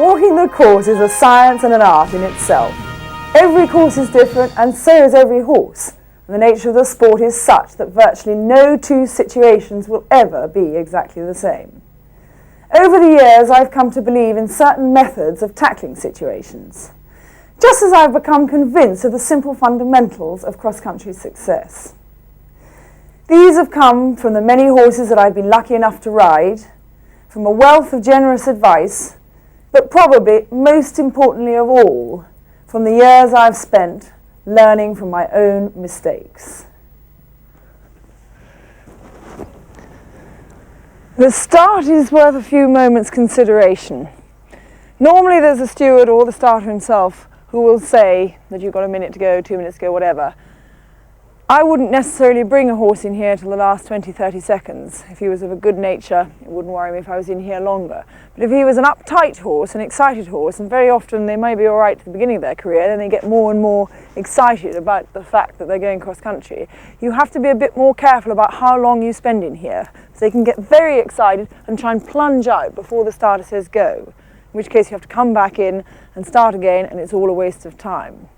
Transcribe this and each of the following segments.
Walking the course is a science and an art in itself. Every course is different, and so is every horse. And the nature of the sport is such that virtually no two situations will ever be exactly the same. Over the years, I've come to believe in certain methods of tackling situations, just as I've become convinced of the simple fundamentals of cross-country success. These have come from the many horses that I've been lucky enough to ride, from a wealth of generous advice, but probably most importantly of all, from the years I've spent learning from my own mistakes. The start is worth a few moments' consideration. Normally there's a steward or the starter himself who will say that you've got a minute to go, 2 minutes to go, whatever. I wouldn't necessarily bring a horse in here till the last 20-30 seconds. If he was of a good nature, it wouldn't worry me if I was in here longer. But if he was an uptight horse, an excited horse, and very often they may be all right at the beginning of their career, then they get more and more excited about the fact that they're going cross-country. You have to be a bit more careful about how long you spend in here. So they can get very excited and try and plunge out before the starter says go, in which case you have to come back in and start again, and it's all a waste of time.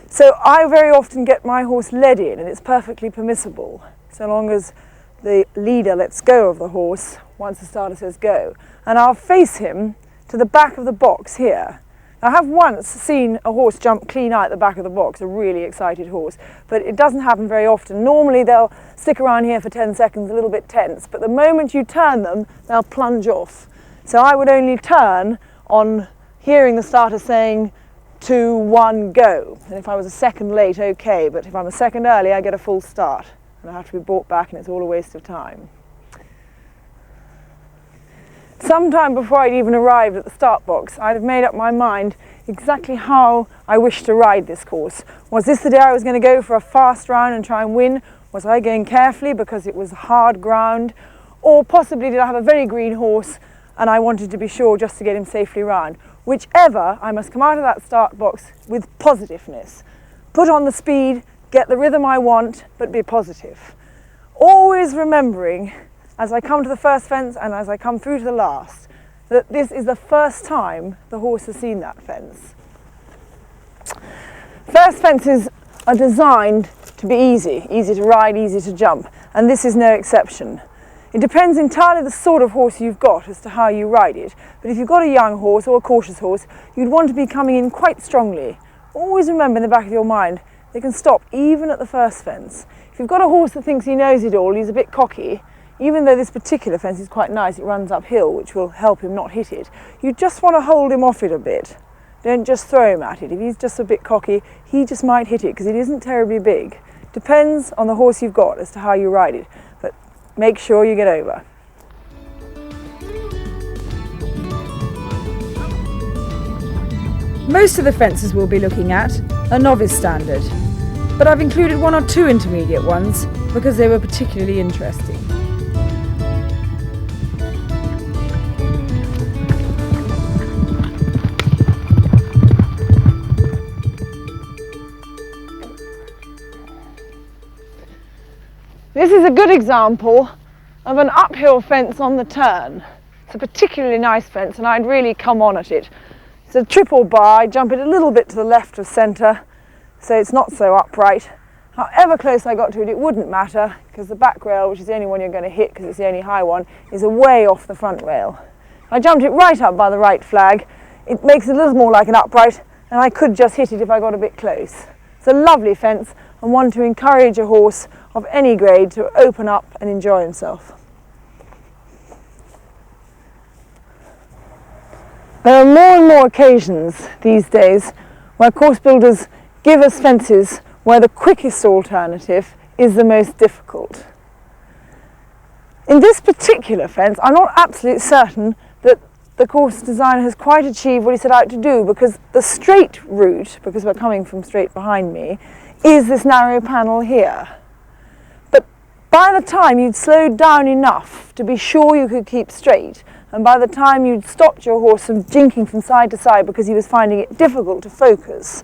So I very often get my horse led in, and it's perfectly permissible, so long as the leader lets go of the horse once the starter says go. And I'll face him to the back of the box here. I have once seen a horse jump clean out the back of the box, a really excited horse, but it doesn't happen very often. Normally they'll stick around here for 10 seconds, a little bit tense, but the moment you turn them, they'll plunge off. So I would only turn on hearing the starter saying 2, 1, go. And if I was a second late, okay, but if I'm a second early, I get a full start. And I have to be brought back, and it's all a waste of time. Sometime before I'd even arrived at the start box, I'd have made up my mind exactly how I wished to ride this course. Was this the day I was going to go for a fast round and try and win? Was I going carefully because it was hard ground? Or possibly did I have a very green horse and I wanted to be sure just to get him safely round? Whichever, I must come out of that start box with positiveness. Put on the speed, get the rhythm I want, but be positive. Always remembering, as I come to the first fence and as I come through to the last, that this is the first time the horse has seen that fence. First fences are designed to be easy to ride, easy to jump, and this is no exception. It depends entirely the sort of horse you've got as to how you ride it, but if you've got a young horse or a cautious horse, you'd want to be coming in quite strongly. Always remember in the back of your mind, they can stop even at the first fence. If you've got a horse that thinks he knows it all, he's a bit cocky, even though this particular fence is quite nice, it runs uphill, which will help him not hit it, you just want to hold him off it a bit. Don't just throw him at it. If he's just a bit cocky, he just might hit it because it isn't terribly big. Depends on the horse you've got as to how you ride it, but make sure you get over. Most of the fences we'll be looking at are novice standard, but I've included 1 or 2 intermediate ones because they were particularly interesting. This is a good example of an uphill fence on the turn. It's a particularly nice fence and I'd really come on at it. It's a triple bar, I jump it a little bit to the left of centre, so it's not so upright. However close I got to it, it wouldn't matter, because the back rail, which is the only one you're going to hit because it's the only high one, is away off the front rail. I jumped it right up by the right flag. It makes it a little more like an upright, and I could just hit it if I got a bit close. It's a lovely fence, and one to encourage a horse of any grade to open up and enjoy himself. There are more and more occasions these days where course builders give us fences where the quickest alternative is the most difficult. In this particular fence, I'm not absolutely certain that the course designer has quite achieved what he set out to do, because the straight route, because we're coming from straight behind me, is this narrow panel here. But by the time you'd slowed down enough to be sure you could keep straight, and by the time you'd stopped your horse from jinking from side to side because he was finding it difficult to focus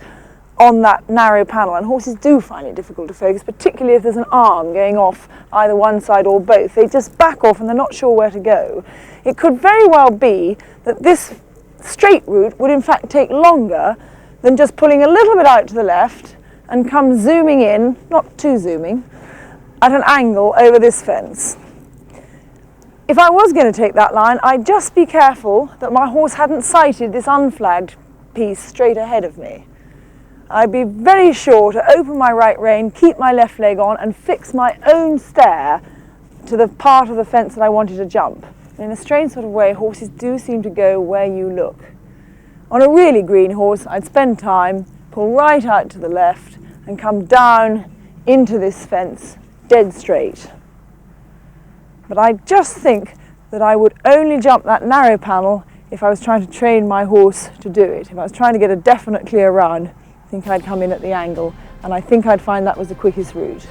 on that narrow panel, and horses do find it difficult to focus, particularly if there's an arm going off either one side or both. They just back off and they're not sure where to go. It could very well be that this straight route would in fact take longer than just pulling a little bit out to the left and come zooming in, not too zooming, at an angle over this fence. If I was going to take that line, I'd just be careful that my horse hadn't sighted this unflagged piece straight ahead of me. I'd be very sure to open my right rein, keep my left leg on and fix my own stare to the part of the fence that I wanted to jump. And in a strange sort of way, horses do seem to go where you look. On a really green horse, I'd spend time, pull right out to the left and come down into this fence dead straight. But I just think that I would only jump that narrow panel if I was trying to train my horse to do it. If I was trying to get a definite clear run, I think I'd come in at the angle, and I think I'd find that was the quickest route.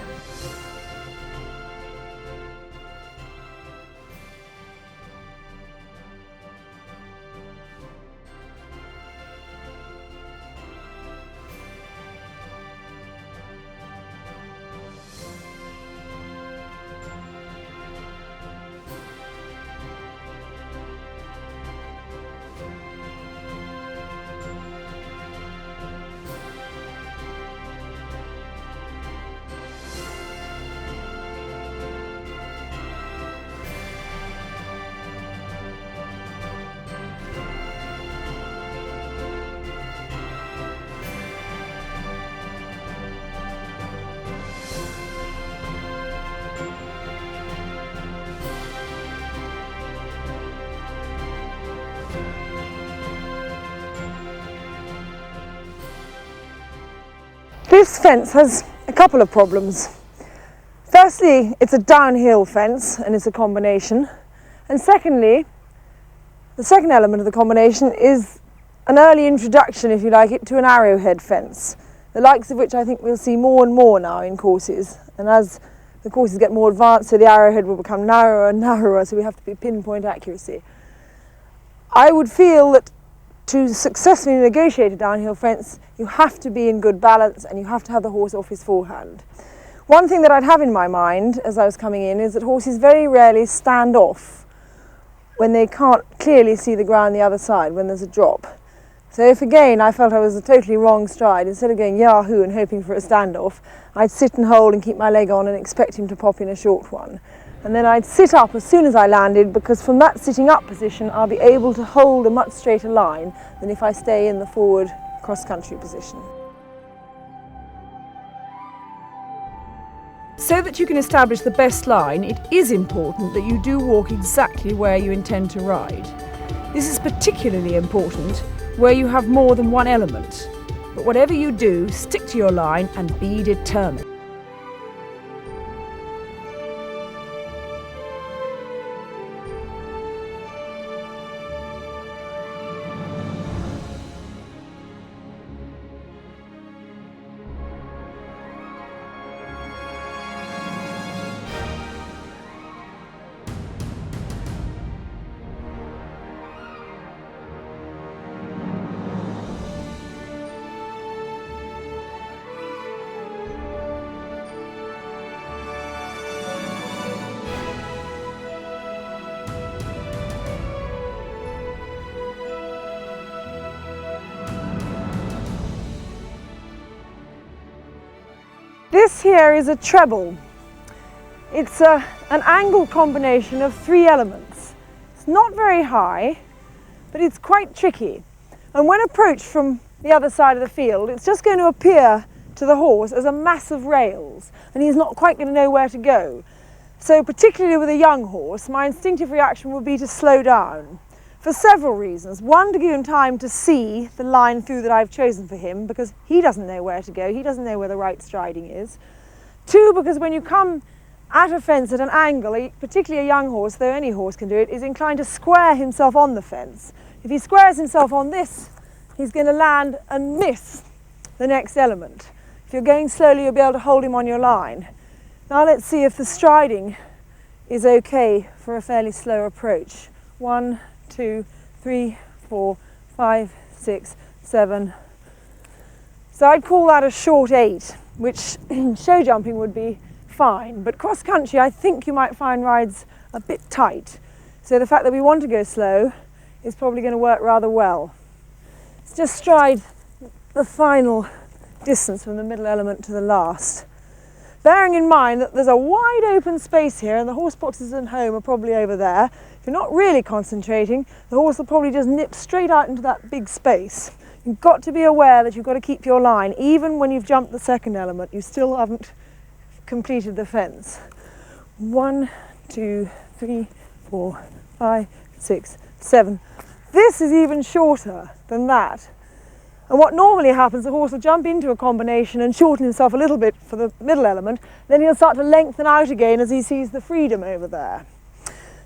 This fence has a couple of problems. Firstly, it's a downhill fence and it's a combination. And secondly, the second element of the combination is an early introduction, if you like it, to an arrowhead fence, the likes of which I think we'll see more and more now in courses. And as the courses get more advanced, so the arrowhead will become narrower and narrower, so we have to be pinpoint accuracy. I would feel that to successfully negotiate a downhill fence, you have to be in good balance and you have to have the horse off his forehand. One thing that I'd have in my mind as I was coming in is that horses very rarely stand off when they can't clearly see the ground the other side, when there's a drop. So if again I felt I was a totally wrong stride, instead of going yahoo and hoping for a standoff, I'd sit and hold and keep my leg on and expect him to pop in a short one. And then I'd sit up as soon as I landed, because from that sitting up position I'll be able to hold a much straighter line than if I stay in the forward cross-country position. So that you can establish the best line, it is important that you do walk exactly where you intend to ride. This is particularly important where you have more than one element. But whatever you do, stick to your line and be determined. This here is a treble. It's an angle combination of three elements. It's not very high, but it's quite tricky. And when approached from the other side of the field, it's just going to appear to the horse as a mass of rails, and he's not quite going to know where to go. So particularly with a young horse, my instinctive reaction would be to slow down. For several reasons. One, to give him time to see the line through that I've chosen for him, because he doesn't know where to go, he doesn't know where the right striding is. Two, because when you come at a fence at an angle, particularly a young horse, though any horse can do it, is inclined to square himself on the fence. If he squares himself on this, he's going to land and miss the next element. If you're going slowly, you'll be able to hold him on your line. Now let's see if the striding is okay for a fairly slow approach. 1, 2, 3, 4, 5, 6, 7. So I'd call that a short 8, which show jumping would be fine. But cross country, I think you might find rides a bit tight. So the fact that we want to go slow is probably going to work rather well. Let's just stride the final distance from the middle element to the last. Bearing in mind that there's a wide open space here and the horse boxes at home are probably over there. If you're not really concentrating, the horse will probably just nip straight out into that big space. You've got to be aware that you've got to keep your line. Even when you've jumped the second element, you still haven't completed the fence. 1, 2, 3, 4, 5, 6, 7. This is even shorter than that. And what normally happens, the horse will jump into a combination and shorten himself a little bit for the middle element, then he'll start to lengthen out again as he sees the freedom over there.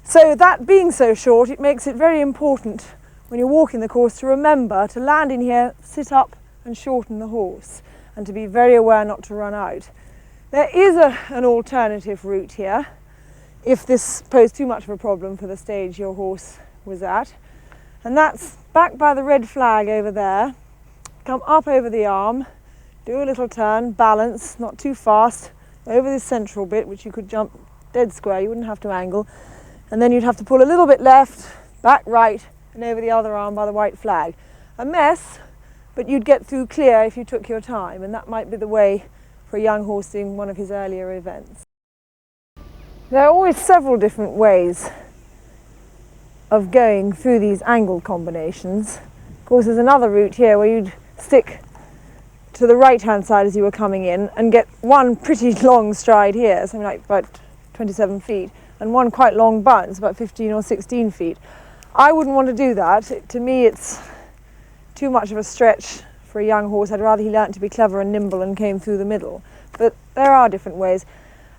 So that being so short, it makes it very important when you're walking the course to remember to land in here, sit up and shorten the horse, and to be very aware not to run out. There is an alternative route here, if this posed too much of a problem for the stage your horse was at, and that's back by the red flag over there. Come up over the arm, do a little turn, balance, not too fast, over this central bit, which you could jump dead square, you wouldn't have to angle, and then you'd have to pull a little bit left, back right, and over the other arm by the white flag. A mess, but you'd get through clear if you took your time, and that might be the way for a young horse doing one of his earlier events. There are always several different ways of going through these angled combinations. Of course, there's another route here where you'd stick to the right hand side as you were coming in and get one pretty long stride here, something like about 27 feet, and one quite long bounce, about 15 or 16 feet. I wouldn't want to do that. To me it's too much of a stretch for a young horse. I'd rather he learnt to be clever and nimble and came through the middle. But there are different ways.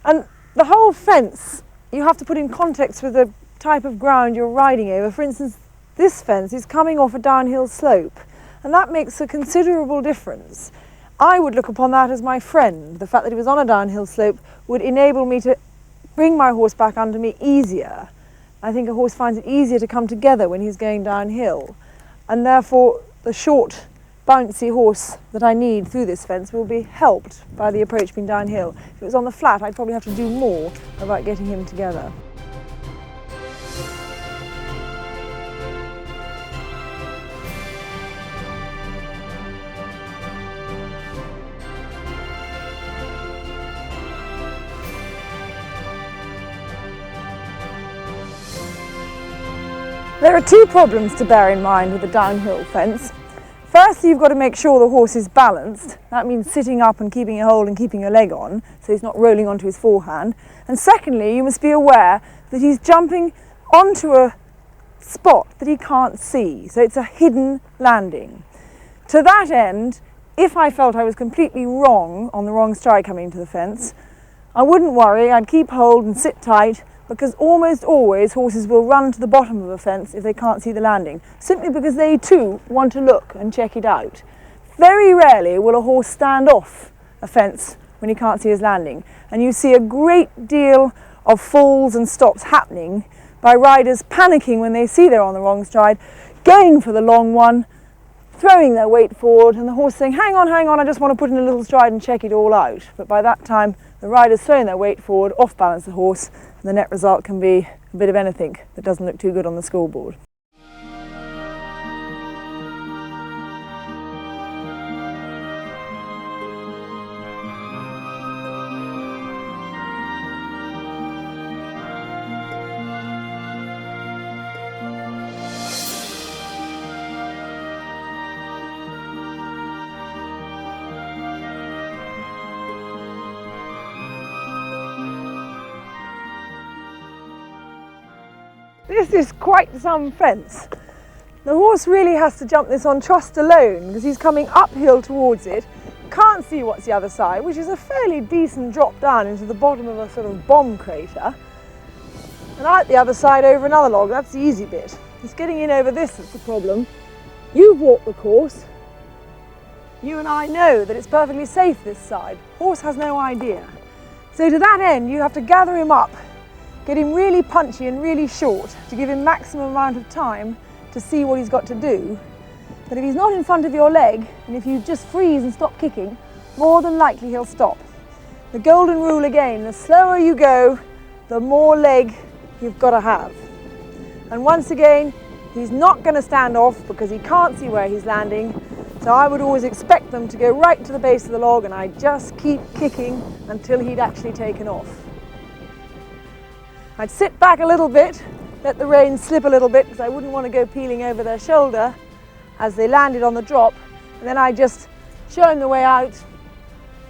And the whole fence you have to put in context with the type of ground you're riding over. For instance, this fence is coming off a downhill slope, and that makes a considerable difference. I would look upon that as my friend. The fact that it was on a downhill slope would enable me to bring my horse back under me easier. I think a horse finds it easier to come together when he's going downhill, and therefore the short, bouncy horse that I need through this fence will be helped by the approach being downhill. If it was on the flat, I'd probably have to do more about getting him together. There are two problems to bear in mind with a downhill fence. Firstly, you've got to make sure the horse is balanced. That means sitting up and keeping your hold and keeping your leg on, so he's not rolling onto his forehand. And secondly, you must be aware that he's jumping onto a spot that he can't see, so it's a hidden landing. To that end, if I felt I was completely wrong on the wrong stride coming into the fence, I wouldn't worry, I'd keep hold and sit tight, because almost always horses will run to the bottom of a fence if they can't see the landing, simply because they too want to look and check it out. Very rarely will a horse stand off a fence when he can't see his landing, and you see a great deal of falls and stops happening by riders panicking when they see they're on the wrong stride, going for the long one, throwing their weight forward, and the horse saying, hang on, I just want to put in a little stride and check it all out. But by that time, the rider's throwing their weight forward, off-balance the horse, and the net result can be a bit of anything that doesn't look too good on the scoreboard. This is quite some fence. The horse really has to jump this on trust alone because he's coming uphill towards it, can't see what's the other side, which is a fairly decent drop down into the bottom of a sort of bomb crater, and out the other side over another log. That's the easy bit. It's getting in over this that's the problem. You've walked the course. You and I know that it's perfectly safe this side. Horse has no idea. So to that end, you have to gather him up, get him really punchy and really short to give him maximum amount of time to see what he's got to do. But if he's not in front of your leg, and if you just freeze and stop kicking, more than likely he'll stop. The golden rule again, the slower you go, the more leg you've got to have. And once again, He's not going to stand off because he can't see where he's landing. So I would always expect them to go right to the base of the log, and I just keep kicking until he'd actually taken off. I'd sit back a little bit, let the reins slip a little bit because I wouldn't want to go peeling over their shoulder as they landed on the drop, and then I'd just show him the way out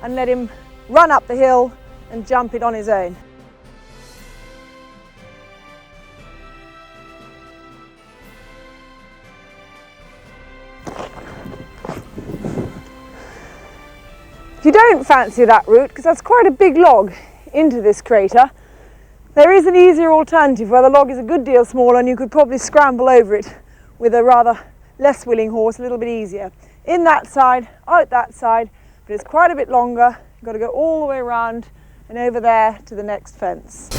and let him run up the hill and jump it on his own. If you don't fancy that route, because that's quite a big log into this crater, there is an easier alternative where the log is a good deal smaller and you could probably scramble over it with a rather less willing horse, a little bit easier. In that side, out that side, but it's quite a bit longer. You've got to go all the way around and over there to the next fence.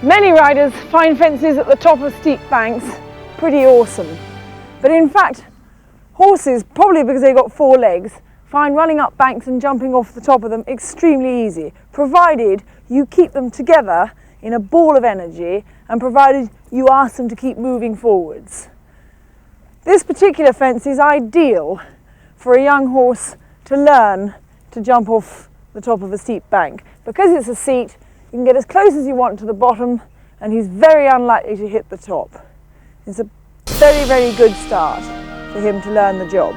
Many riders find fences at the top of steep banks pretty awesome, but in fact horses, probably because they've got 4 legs, find running up banks and jumping off the top of them extremely easy, provided you keep them together in a ball of energy and provided you ask them to keep moving forwards. This particular fence is ideal for a young horse to learn to jump off the top of a steep bank. Because it's a seat, you can get as close as you want to the bottom and he's very unlikely to hit the top. It's a very, very good start for him to learn the job.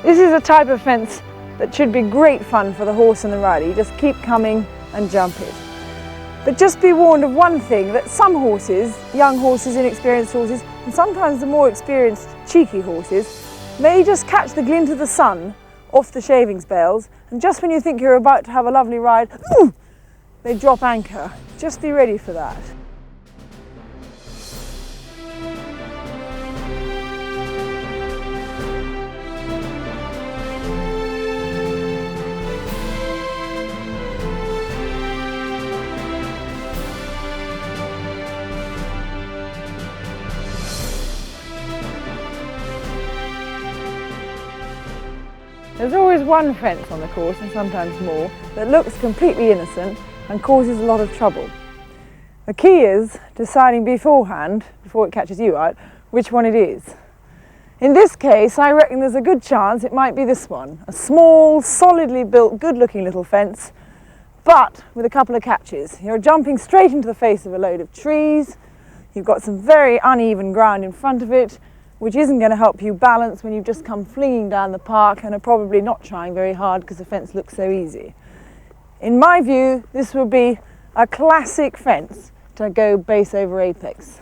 This is a type of fence that should be great fun for the horse and the rider. You just keep coming and jump it. But just be warned of one thing, that some horses, young horses, inexperienced horses, and sometimes the more experienced cheeky horses, may just catch the glint of the sun off the shavings bales, and just when you think you're about to have a lovely ride, they drop anchor. Just be ready for that. There's always one fence on the course, and sometimes more, that looks completely innocent and causes a lot of trouble. The key is deciding beforehand, before it catches you out, which one it is. In this case, I reckon there's a good chance it might be this one. A small, solidly built, good-looking little fence, but with a couple of catches. You're jumping straight into the face of a load of trees, you've got some very uneven ground in front of it, which isn't going to help you balance when you've just come flinging down the park and are probably not trying very hard because the fence looks so easy. In my view, this would be a classic fence to go base over apex.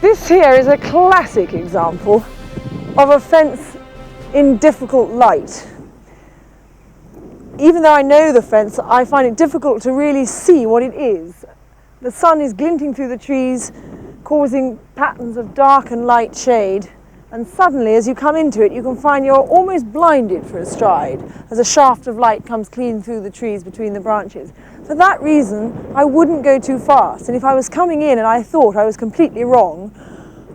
This here is a classic example of a fence in difficult light. Even though I know the fence, I find it difficult to really see what it is. The sun is glinting through the trees, causing patterns of dark and light shade, and suddenly as you come into it you can find you're almost blinded for a stride as a shaft of light comes clean through the trees between the branches. For that reason I wouldn't go too fast, and if I was coming in and I thought I was completely wrong,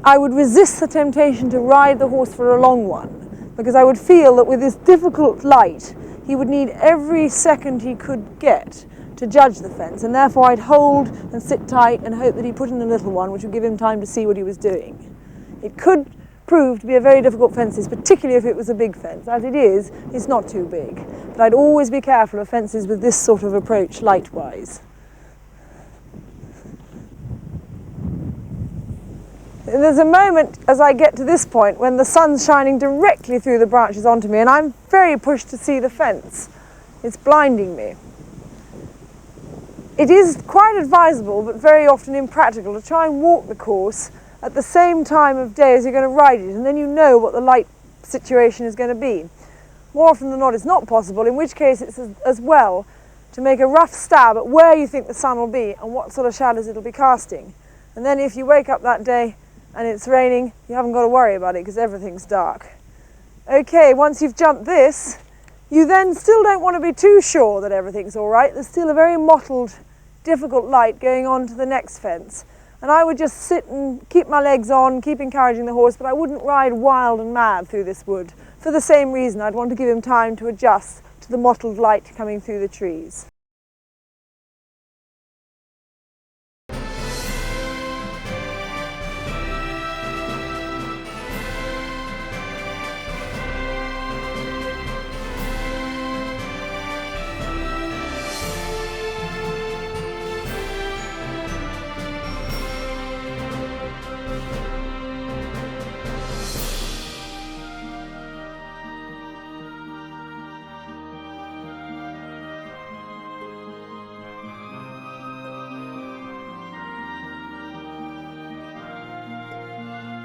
I would resist the temptation to ride the horse for a long one, because I would feel that with this difficult light he would need every second he could get to judge the fence, and therefore I'd hold and sit tight and hope that he put in a little one which would give him time to see what he was doing. It could prove to be a very difficult fence, particularly if it was a big fence. As it is, it's not too big. But I'd always be careful of fences with this sort of approach light-wise. There's a moment as I get to this point when the sun's shining directly through the branches onto me and I'm very pushed to see the fence. It's blinding me. It is quite advisable, but very often impractical, to try and walk the course at the same time of day as you're going to ride it, and then you know what the light situation is going to be. More often than not it's not possible, in which case it's as well to make a rough stab at where you think the sun will be and what sort of shadows it'll be casting. And then if you wake up that day and it's raining, you haven't got to worry about it because everything's dark. Okay, once you've jumped this, you then still don't want to be too sure that everything's all right. There's still a very mottled, difficult light going on to the next fence. And I would just sit and keep my legs on, keep encouraging the horse, but I wouldn't ride wild and mad through this wood. For the same reason, I'd want to give him time to adjust to the mottled light coming through the trees.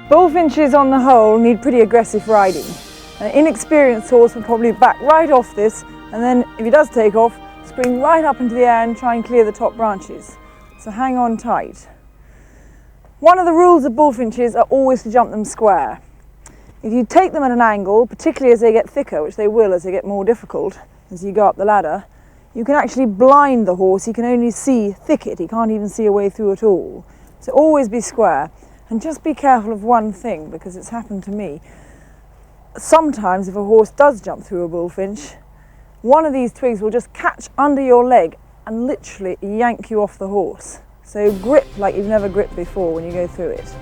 Bullfinches on the whole need pretty aggressive riding. An inexperienced horse will probably back right off this, and then if he does take off, spring right up into the air and try and clear the top branches. So hang on tight. One of the rules of bullfinches are always to jump them square. If you take them at an angle, particularly as they get thicker, which they will as they get more difficult as you go up the ladder, you can actually blind the horse. He can only see thicket, he can't even see a way through at all. So always be square. And just be careful of one thing, because it's happened to me. Sometimes if a horse does jump through a bullfinch, one of these twigs will just catch under your leg and literally yank you off the horse. So grip like you've never gripped before when you go through it.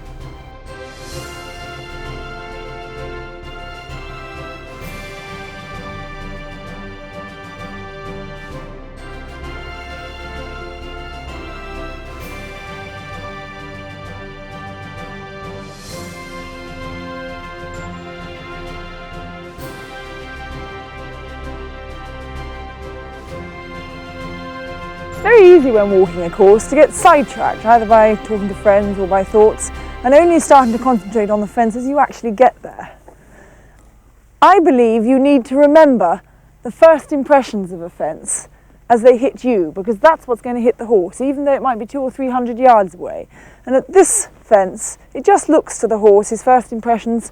Very easy when walking a course to get sidetracked, either by talking to friends or by thoughts, and only starting to concentrate on the fence as you actually get there. I believe you need to remember the first impressions of a fence as they hit you, because that's what's going to hit the horse, even though it might be 200 or 300 yards away. And at this fence, it just looks to the horse, his first impressions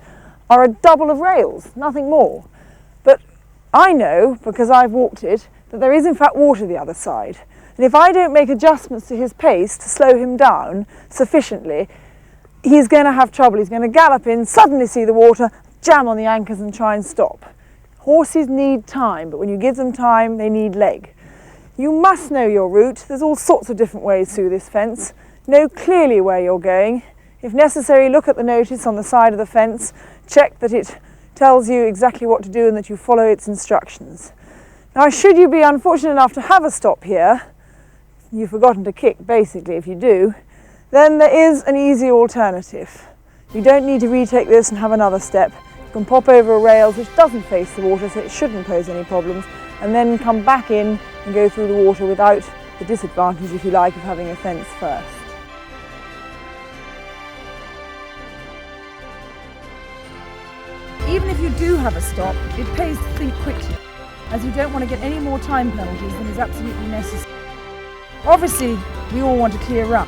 are a double of rails, nothing more. But I know, because I've walked it, that there is in fact water the other side. And if I don't make adjustments to his pace to slow him down sufficiently, he's going to have trouble. He's going to gallop in, suddenly see the water, jam on the anchors and try and stop. Horses need time, but when you give them time, they need leg. You must know your route. There's all sorts of different ways through this fence. Know clearly where you're going. If necessary, look at the notice on the side of the fence. Check that it tells you exactly what to do and that you follow its instructions. Now, should you be unfortunate enough to have a stop here, you've forgotten to kick, basically, if you do, then there is an easy alternative. You don't need to retake this and have another step. You can pop over a rails which doesn't face the water, so it shouldn't pose any problems, and then come back in and go through the water without the disadvantage, if you like, of having a fence first. Even if you do have a stop, it pays to think quickly, as you don't want to get any more time penalties than is absolutely necessary. Obviously, we all want to clear up.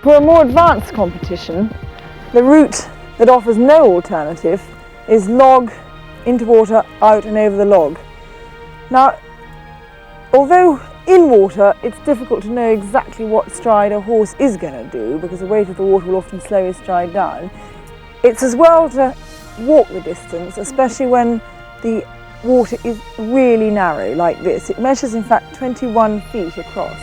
For a more advanced competition, the route that offers no alternative is log, into water, out and over the log. Now, although in water it's difficult to know exactly what stride a horse is going to do because the weight of the water will often slow his stride down, it's as well to walk the distance, especially when the water is really narrow like this. It measures in fact 21 feet across.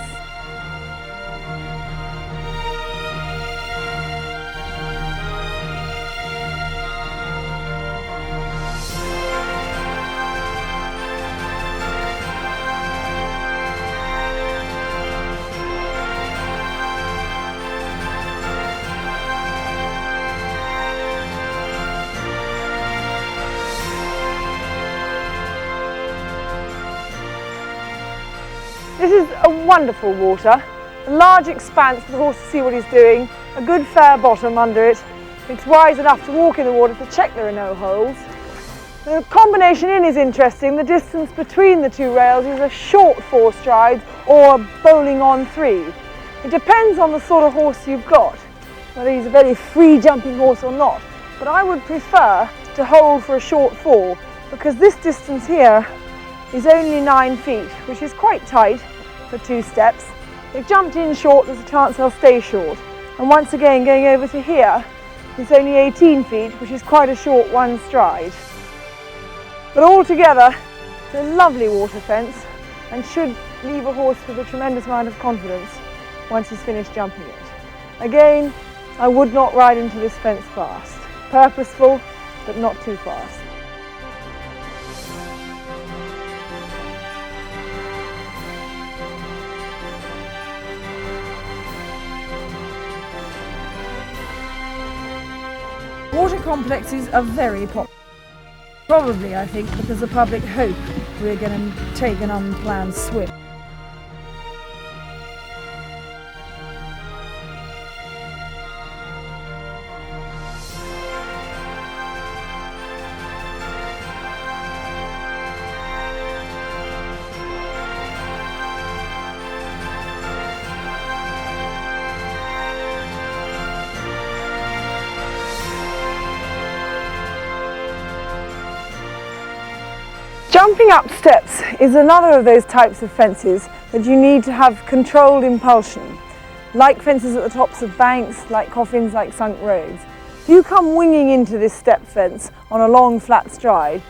This is a wonderful water, a large expanse for the horse to see what he's doing, a good fair bottom under it. It's wise enough to walk in the water to check there are no holes. The combination in is interesting. The distance between the two rails is a short 4 strides or bowling on 3. It depends on the sort of horse you've got, whether he's a very free jumping horse or not. But I would prefer to hold for a short 4 because this distance here is only 9 feet, which is quite tight for 2 steps. They've jumped in short, there's a chance they'll stay short. And once again, going over to here, it's only 18 feet, which is quite a short 1 stride. But altogether, it's a lovely water fence and should leave a horse with a tremendous amount of confidence once he's finished jumping it. Again, I would not ride into this fence fast. Purposeful, but not too fast. Water complexes are very popular. Probably, I think, because the public hope we're going to take an unplanned swim. Jumping up steps is another of those types of fences that you need to have controlled impulsion, like fences at the tops of banks, like coffins, like sunk roads. If you come winging into this step fence on a long flat stride,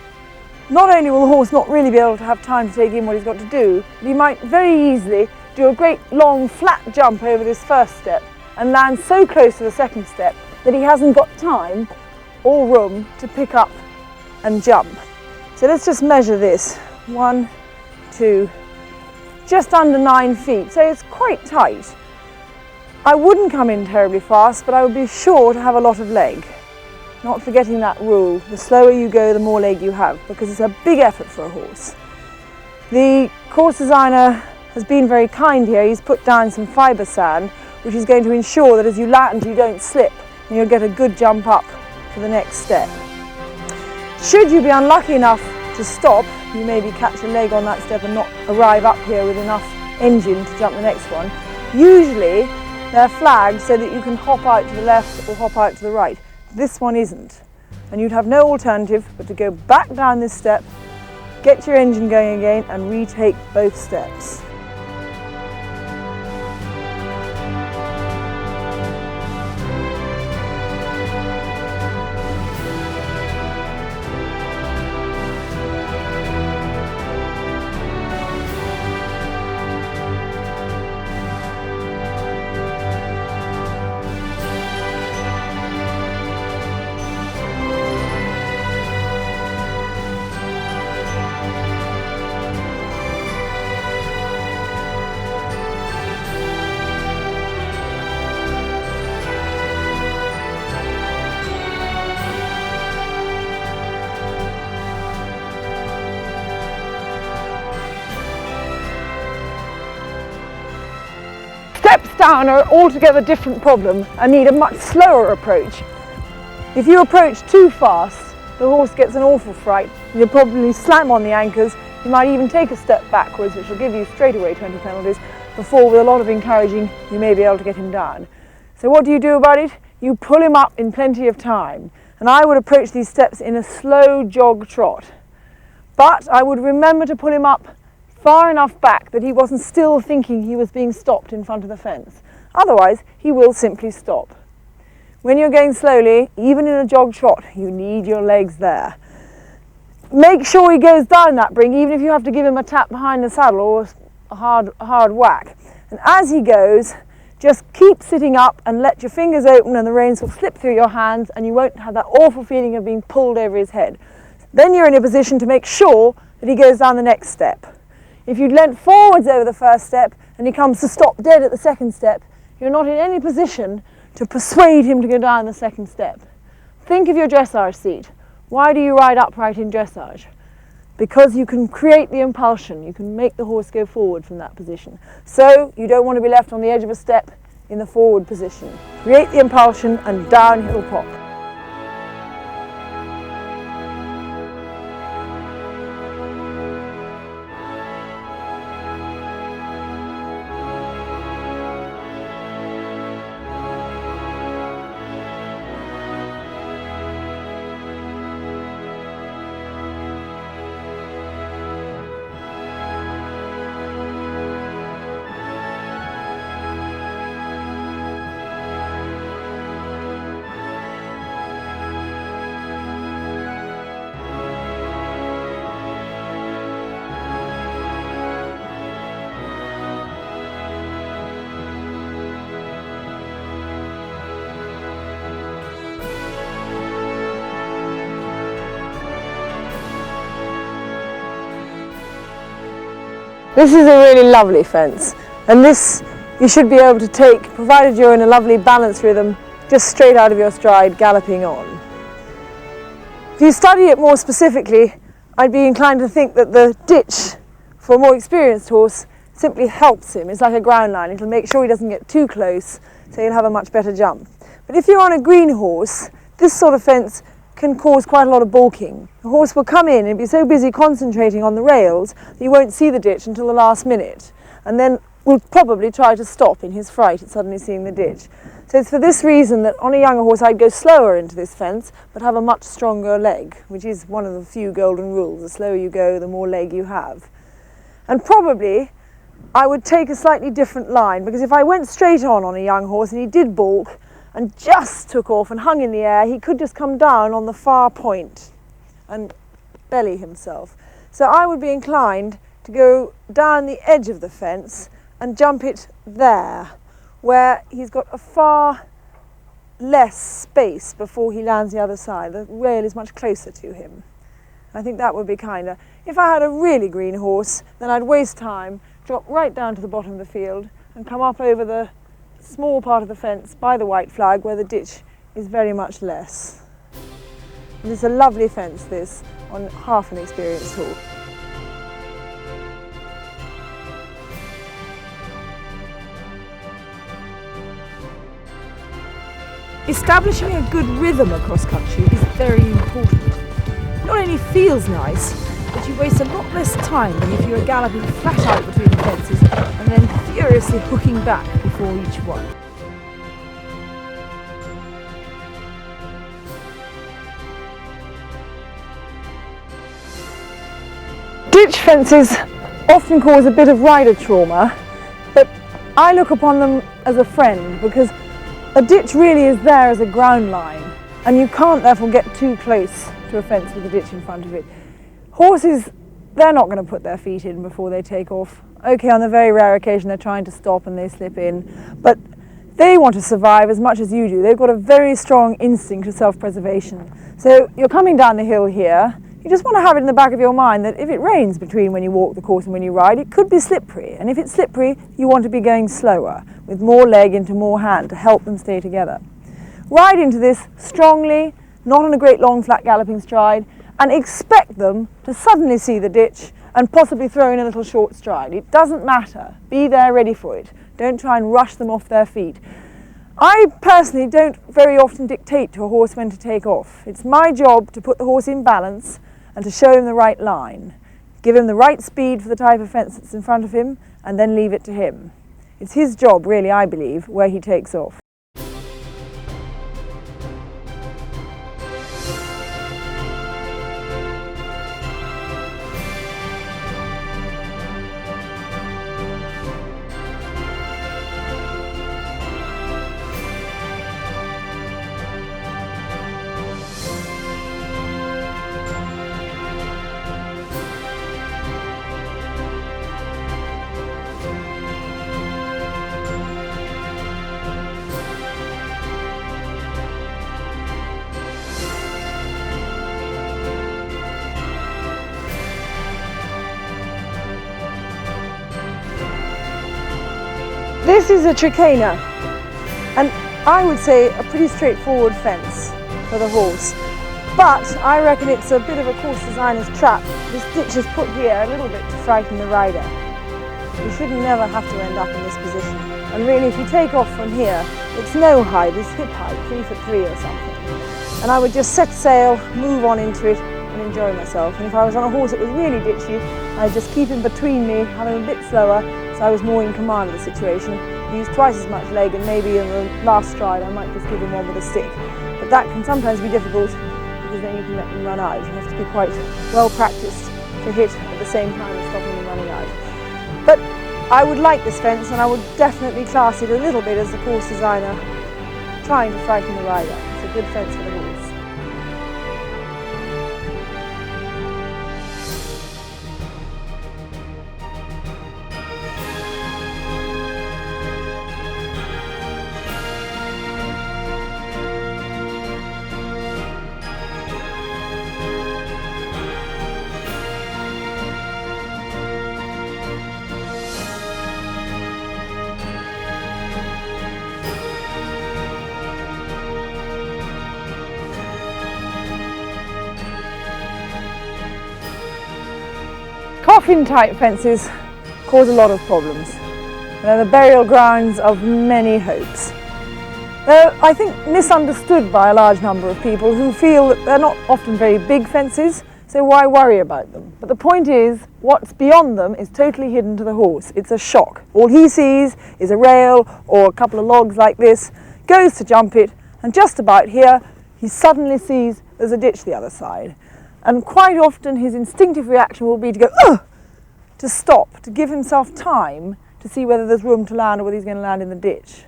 not only will the horse not really be able to have time to take in what he's got to do, but he might very easily do a great long flat jump over this first step and land so close to the second step that he hasn't got time or room to pick up and jump. So let's just measure this. 1, 2, just under 9 feet, so it's quite tight. I wouldn't come in terribly fast, but I would be sure to have a lot of leg. Not forgetting that rule, the slower you go, the more leg you have, because it's a big effort for a horse. The course designer has been very kind here. He's put down some fibre sand, which is going to ensure that as you land, you don't slip, and you'll get a good jump up for the next step. Should you be unlucky enough to stop, you maybe catch a leg on that step and not arrive up here with enough engine to jump the next one. Usually they're flagged so that you can hop out to the left or hop out to the right. This one isn't, and you'd have no alternative but to go back down this step, get your engine going again and retake both steps. now an altogether different problem and need a much slower approach. If you approach too fast, the horse gets an awful fright. You'll probably slam on the anchors. You might even take a step backwards, which will give you straight away 20 penalties, before with a lot of encouraging you may be able to get him down. So what do you do about it? You pull him up in plenty of time. And I would approach these steps in a slow jog trot. But I would remember to pull him up far enough back that he wasn't still thinking he was being stopped in front of the fence. Otherwise, he will simply stop. When you're going slowly, even in a jog trot, you need your legs there. Make sure he goes down that brink, even if you have to give him a tap behind the saddle or a hard whack. And as he goes, just keep sitting up and let your fingers open and the reins will slip through your hands and you won't have that awful feeling of being pulled over his head. Then you're in a position to make sure that he goes down the next step. If you'd leant forwards over the first step and he comes to stop dead at the second step, you're not in any position to persuade him to go down the second step. Think of your dressage seat. Why do you ride upright in dressage? Because you can create the impulsion, you can make the horse go forward from that position. So you don't want to be left on the edge of a step in the forward position. Create the impulsion and down he'll pop. This is a really lovely fence, and this you should be able to take, provided you're in a lovely balance rhythm, just straight out of your stride, galloping on. If you study it more specifically, I'd be inclined to think that the ditch for a more experienced horse simply helps him. It's like a ground line. It'll make sure he doesn't get too close, so he'll have a much better jump. But if you're on a green horse, this sort of fence can cause quite a lot of balking. The horse will come in and be so busy concentrating on the rails that you won't see the ditch until the last minute, and then will probably try to stop in his fright at suddenly seeing the ditch. So it's for this reason that on a younger horse I'd go slower into this fence but have a much stronger leg, which is one of the few golden rules. The slower you go, the more leg you have. And probably I would take a slightly different line, because if I went straight on a young horse and he did balk and just took off and hung in the air, he could just come down on the far point and belly himself. So I would be inclined to go down the edge of the fence and jump it there, where he's got a far less space before he lands the other side. The rail is much closer to him. I think that would be kinder. If I had a really green horse, then I'd waste time, drop right down to the bottom of the field and come up over the small part of the fence by the white flag where the ditch is very much less. And it's a lovely fence, this, on half an experienced horse. Establishing a good rhythm across country is very important. It not only feels nice, but you waste a lot less time than if you were galloping flat out between the fences and then furiously hooking back before each one. Ditch fences often cause a bit of rider trauma, but I look upon them as a friend, because a ditch really is there as a ground line, and you can't therefore get too close to a fence with a ditch in front of it. Horses, they're not going to put their feet in before they take off. Okay, on the very rare occasion they're trying to stop and they slip in, but they want to survive as much as you do. They've got a very strong instinct of self-preservation. So you're coming down the hill here, you just want to have it in the back of your mind that if it rains between when you walk the course and when you ride, it could be slippery. And if it's slippery, you want to be going slower, with more leg into more hand to help them stay together. Ride into this strongly, not on a great long flat galloping stride, and expect them to suddenly see the ditch and possibly throw in a little short stride. It doesn't matter. Be there ready for it. Don't try and rush them off their feet. I personally don't very often dictate to a horse when to take off. It's my job to put the horse in balance and to show him the right line. Give him the right speed for the type of fence that's in front of him and then leave it to him. It's his job, really, I believe, where he takes off. This is a Trakhener, and I would say a pretty straightforward fence for the horse. But I reckon it's a bit of a course designer's trap. This ditch is put here a little bit to frighten the rider. You shouldn't never have to end up in this position. And really, if you take off from here, it's no height, it's hip height, 3'3" or something. And I would just set sail, move on into it, and enjoy myself. And if I was on a horse that was really ditchy, I'd just keep him between me, have him a bit slower, so I was more in command of the situation. Use twice as much leg, and maybe in the last stride I might just give him one with a stick. But that can sometimes be difficult because then you can let them run out. You have to be quite well practiced to hit at the same time as stopping them running out. But I would like this fence, and I would definitely class it a little bit as the course designer trying to frighten the rider. It's a good fence for the horse. Coffin type fences cause a lot of problems. They're the burial grounds of many hopes. They're, I think, misunderstood by a large number of people who feel that they're not often very big fences, so why worry about them? But the point is, what's beyond them is totally hidden to the horse. It's a shock. All he sees is a rail or a couple of logs like this, goes to jump it, and just about here, he suddenly sees there's a ditch the other side. And quite often his instinctive reaction will be to go, ugh, to stop, to give himself time to see whether there's room to land or whether he's going to land in the ditch.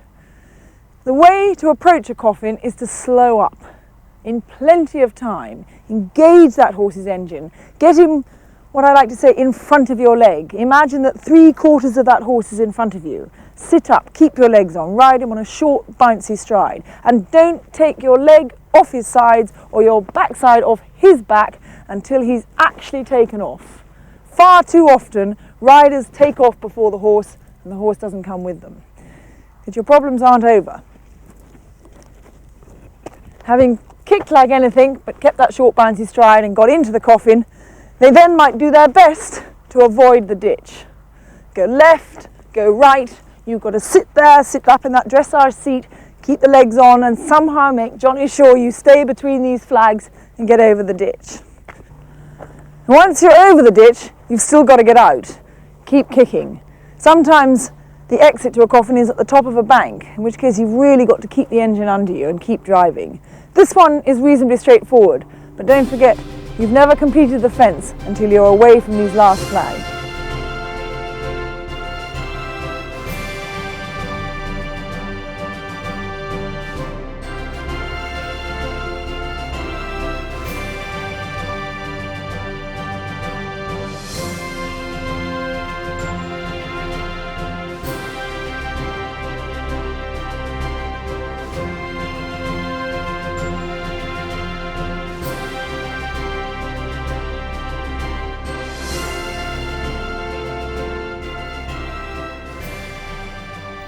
The way to approach a coffin is to slow up in plenty of time. Engage that horse's engine. Get him, what I like to say, in front of your leg. Imagine that 3/4 of that horse is in front of you. Sit up, keep your legs on, ride him on a short, bouncy stride. And don't take your leg off his sides or your backside off his back until he's actually taken off. Far too often, riders take off before the horse and the horse doesn't come with them. But your problems aren't over. Having kicked like anything but kept that short bouncy stride and got into the coffin, they then might do their best to avoid the ditch. Go left, go right, you've got to sit there, sit up in that dressage seat, keep the legs on and somehow make Johnny sure you stay between these flags and get over the ditch. Once you're over the ditch, you've still got to get out. Keep kicking. Sometimes the exit to a coffin is at the top of a bank, in which case you've really got to keep the engine under you and keep driving. This one is reasonably straightforward, but don't forget, you've never completed the fence until you're away from these last flags.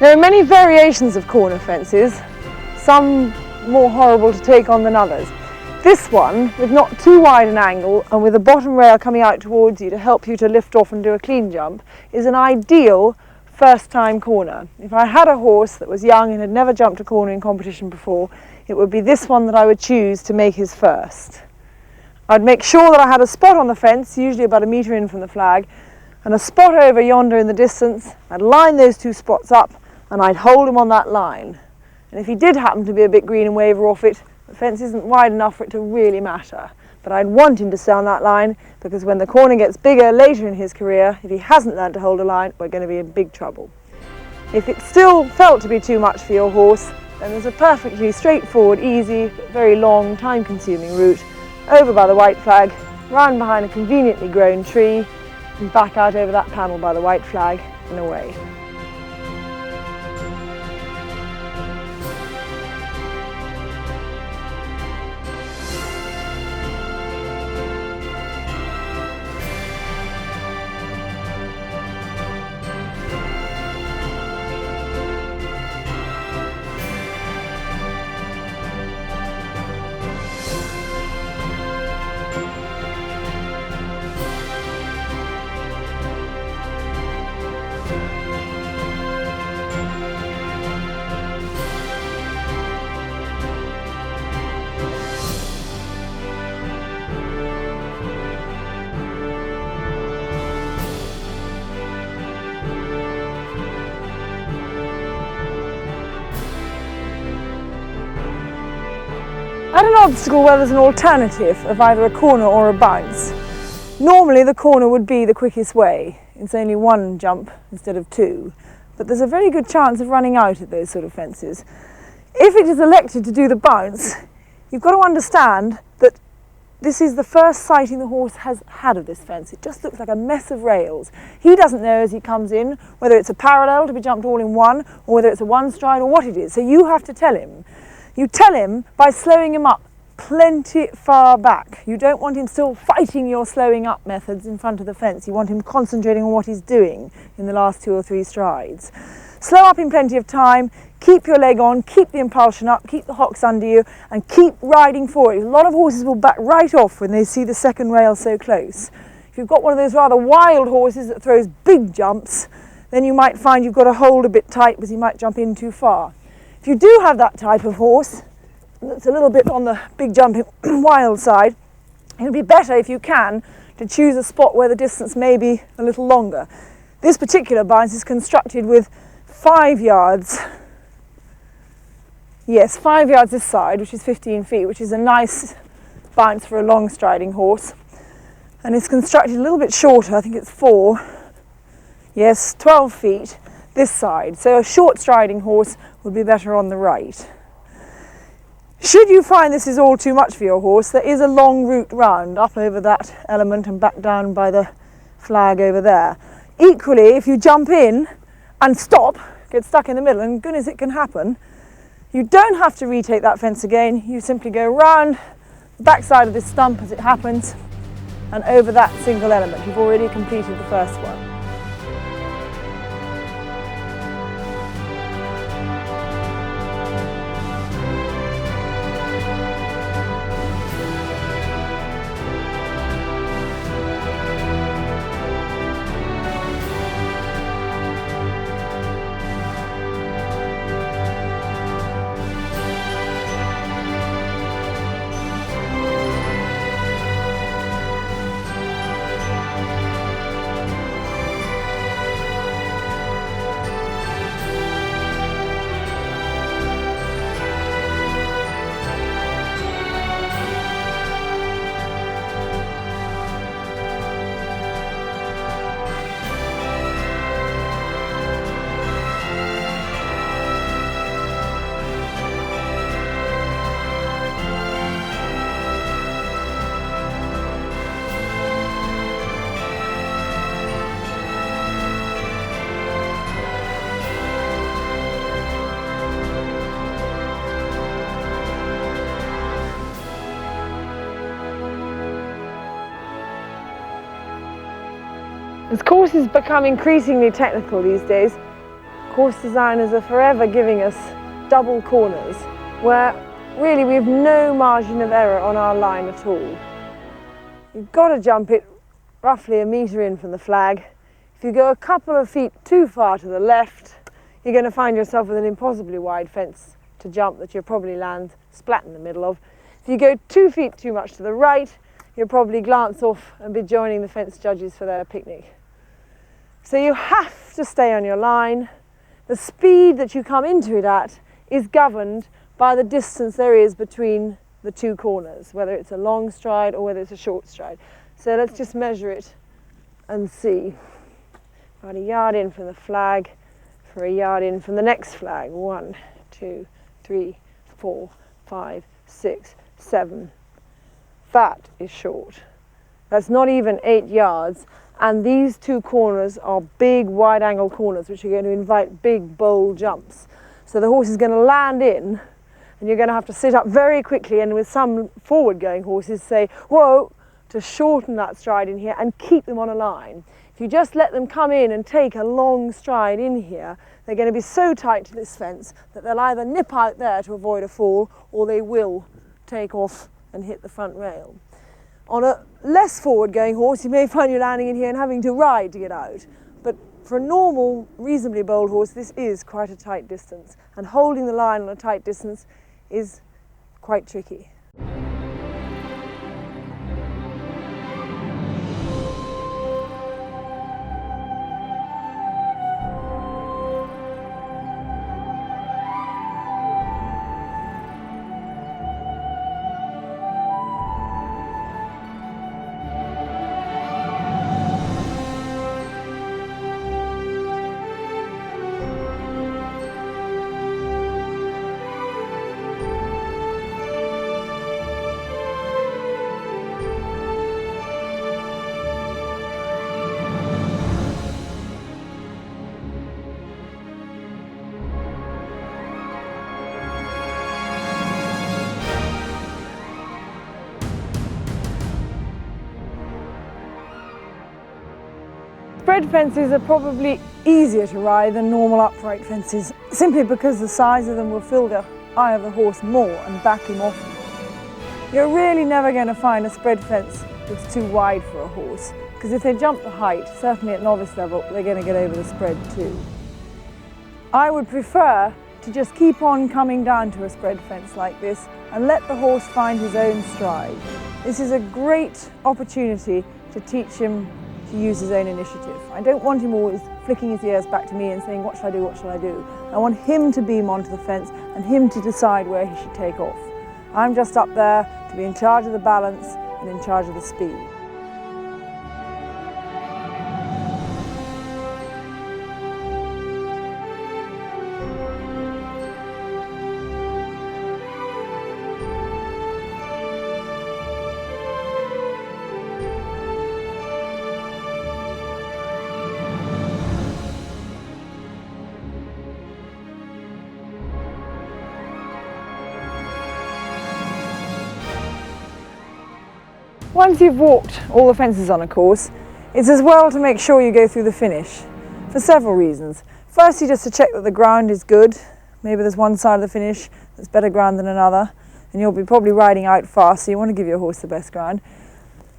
There are many variations of corner fences, some more horrible to take on than others. This one, with not too wide an angle and with the bottom rail coming out towards you to help you to lift off and do a clean jump, is an ideal first time corner. If I had a horse that was young and had never jumped a corner in competition before, it would be this one that I would choose to make his first. I'd make sure that I had a spot on the fence, usually about a metre in from the flag, and a spot over yonder in the distance. I'd line those two spots up and I'd hold him on that line. And if he did happen to be a bit green and waver off it, the fence isn't wide enough for it to really matter. But I'd want him to stay on that line, because when the corner gets bigger later in his career, if he hasn't learned to hold a line, we're going to be in big trouble. If it still felt to be too much for your horse, then there's a perfectly straightforward, easy, but very long, time-consuming route over by the white flag, round behind a conveniently grown tree, and back out over that panel by the white flag and away. At an obstacle where there's an alternative of either a corner or a bounce, normally the corner would be the quickest way. It's only one jump instead of two, but there's a very good chance of running out at those sort of fences. If it is elected to do the bounce, you've got to understand that this is the first sighting the horse has had of this fence. It just looks like a mess of rails. He doesn't know as he comes in whether it's a parallel to be jumped all in one, or whether it's a one stride, or what it is, so you have to tell him. You tell him by slowing him up plenty far back. You don't want him still fighting your slowing up methods in front of the fence. You want him concentrating on what he's doing in the last 2 or 3 strides. Slow up in plenty of time, keep your leg on, keep the impulsion up, keep the hocks under you, and keep riding forward. A lot of horses will back right off when they see the second rail so close. If you've got one of those rather wild horses that throws big jumps, then you might find you've got to hold a bit tight because he might jump in too far. If you do have that type of horse that's a little bit on the big jumping wild side, it would be better, if you can, to choose a spot where the distance may be a little longer. This particular bounce is constructed with 5 yards. Yes, 5 yards this side, which is 15 feet, which is a nice bounce for a long striding horse. And it's constructed a little bit shorter, I think it's 4, yes, 12 feet this side. So a short striding horse would be better on the right. Should you find this is all too much for your horse, there is a long route round up over that element and back down by the flag over there. Equally, if you jump in and stop, get stuck in the middle, and goodness it can happen, you don't have to retake that fence again. You simply go round the back side of this stump as it happens and over that single element. You've already completed the first one. As courses become increasingly technical these days, course designers are forever giving us double corners where really we have no margin of error on our line at all. You've got to jump it roughly a metre in from the flag. If you go a couple of feet too far to the left, you're going to find yourself with an impossibly wide fence to jump that you'll probably land splat in the middle of. If you go 2 feet too much to the right, you'll probably glance off and be joining the fence judges for their picnic. So you have to stay on your line. The speed that you come into it at is governed by the distance there is between the two corners, whether it's a long stride or whether it's a short stride. So let's just measure it and see. About a yard in from the flag, for a yard in from the next flag. 1, 2, 3, 4, 5, 6, 7. That is short. That's not even 8 yards. And these two corners are big wide angle corners which are going to invite big bold jumps. So the horse is going to land in and you're going to have to sit up very quickly, and with some forward going horses say, whoa, to shorten that stride in here and keep them on a line. If you just let them come in and take a long stride in here, they're going to be so tight to this fence that they'll either nip out there to avoid a fall or they will take off and hit the front rail. On a less forward going horse, you may find you landing in here and having to ride to get out. But for a normal, reasonably bold horse, this is quite a tight distance. And holding the line on a tight distance is quite tricky. Spread fences are probably easier to ride than normal upright fences, simply because the size of them will fill the eye of the horse more and back him off. You're really never going to find a spread fence that's too wide for a horse, because if they jump the height, certainly at novice level, they're going to get over the spread too. I would prefer to just keep on coming down to a spread fence like this and let the horse find his own stride. This is a great opportunity to teach him to use his own initiative. I don't want him always flicking his ears back to me and saying, what shall I do, what shall I do? I want him to beam onto the fence and him to decide where he should take off. I'm just up there to be in charge of the balance and in charge of the speed. Once you've walked all the fences on a course, it's as well to make sure you go through the finish, for several reasons. Firstly, just to check that the ground is good. Maybe there's one side of the finish that's better ground than another, and you'll be probably riding out fast, so you want to give your horse the best ground.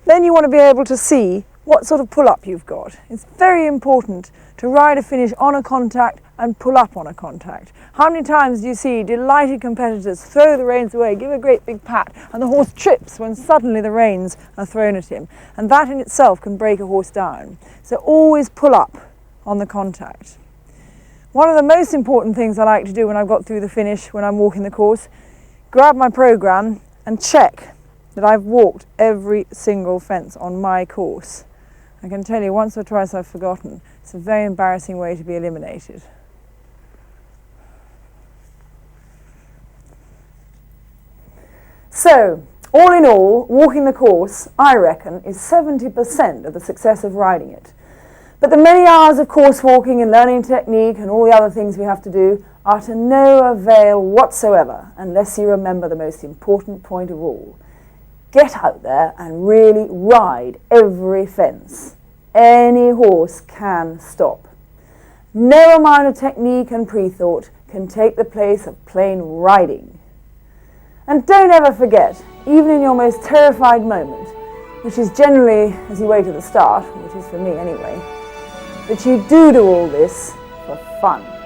Then you want to be able to see what sort of pull-up you've got. It's very important to ride a finish on a contact and pull up on a contact. How many times do you see delighted competitors throw the reins away, give a great big pat, and the horse trips when suddenly the reins are thrown at him? And that in itself can break a horse down. So always pull up on the contact. One of the most important things I like to do when I've got through the finish, when I'm walking the course, grab my programme and check that I've walked every single fence on my course. I can tell you, once or twice I've forgotten. It's a very embarrassing way to be eliminated. So, all in all, walking the course, I reckon, is 70% of the success of riding it. But the many hours of course walking and learning technique and all the other things we have to do are to no avail whatsoever unless you remember the most important point of all. Get out there and really ride every fence. Any horse can stop. No amount of technique and pre-thought can take the place of plain riding. And don't ever forget, even in your most terrified moment, which is generally as you wait at the start, which is for me anyway, that you do all this for fun.